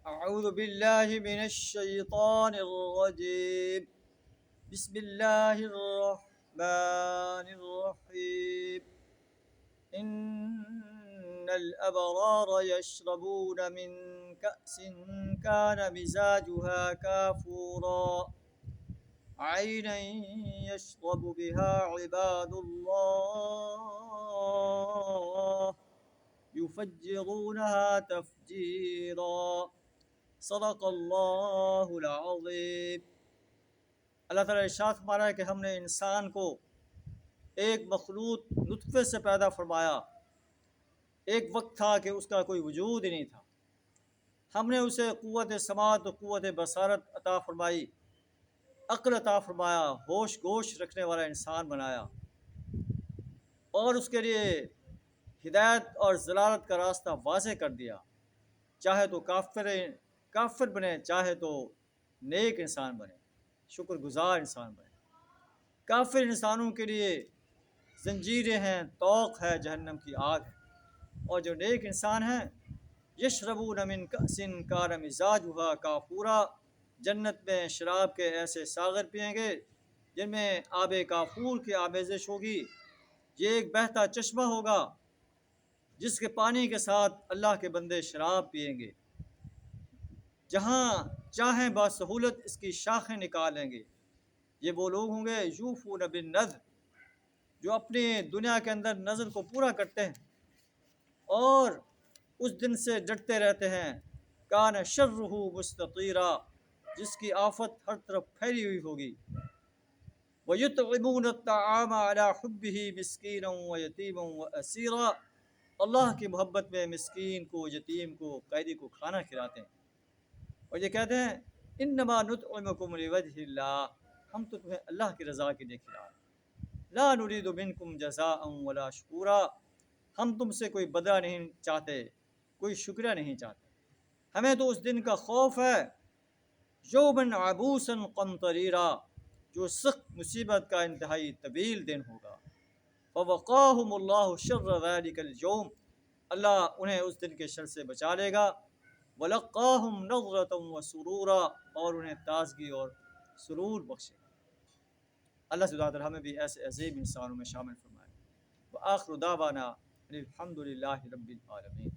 أعوذ بالله من الشيطان الرجيم. بسم الله الرحمن الرحيم. إن الأبرار يشربون من كأس كان مزاجها كافورا عينا يشرب بها عباد الله يفجرونها تفجيرا صدق اللہ العظیم۔ اللہ تعالیٰ ارشاد فرمایا ہے کہ ہم نے انسان کو ایک مخلوط نطفے سے پیدا فرمایا۔ ایک وقت تھا کہ اس کا کوئی وجود ہی نہیں تھا، ہم نے اسے قوت سماعت و قوت بصارت عطا فرمائی، عقل عطا فرمایا، ہوش گوش رکھنے والا انسان بنایا، اور اس کے لیے ہدایت اور ضلالت کا راستہ واضح کر دیا۔ چاہے تو کافر بنے، چاہے تو نیک انسان بنے، شکر گزار انسان بنے۔ کافر انسانوں کے لیے زنجیریں ہیں، طوق ہے، جہنم کی آگ ہے، اور جو نیک انسان ہیں یشربون من کأس کان مزاجها کافورا، جنت میں شراب کے ایسے ساغر پئیں گے جن میں آب کافور کی آمیزش ہوگی۔ یہ ایک بہتا چشمہ ہوگا جس کے پانی کے ساتھ اللہ کے بندے شراب پئیں گے، جہاں چاہیں بسہولت اس کی شاخیں نکال لیں گے۔ یہ وہ لوگ ہوں گے یوفون بالنذر، جو اپنی دنیا کے اندر نظر کو پورا کرتے ہیں اور اس دن سے ڈرتے رہتے ہیں۔ کان شرہ مستطیرا، جس کی آفت ہر طرف پھیلی ہوئی ہوگی۔ وَيُطْعِمُونَ الطَّعَامَ عَلَىٰ حُبِّهِ مِسْكِينًا وَيَتِيمًا وَأَسِيرًا، اللہ کی محبت میں مسکین کو، یتیم کو، قیدی کو کھانا کھلاتے ہیں، اور یہ کہتے ہیں انما نطعمکم لوجہ اللہ، ہم تو تمہیں اللہ کی رضا کے لیے کھلا رہے ہیں۔ لا نرید منکم جزاء ولا شکورا، ہم تم سے کوئی بدلہ نہیں چاہتے، کوئی شکریہ نہیں چاہتے، ہمیں تو اس دن کا خوف ہے۔ یوما عبوسا قمطریرا، جو سخت مصیبت کا انتہائی طویل دن ہوگا۔ فوقاہم اللہ شر ذلک اليوم، اللہ انہیں اس دن کے شر سے بچا لے گا۔ وَلَقَّاهُمْ نَضْرَةً وَسُرُورًا، اور انہیں تازگی اور سرور بخشے گا۔ اللہ سبحانہ وتعالی ہمیں بھی ایسے عظیم انسانوں میں شامل فرمائے۔ وآخر دعوانا الحمد للہ رب العالمین۔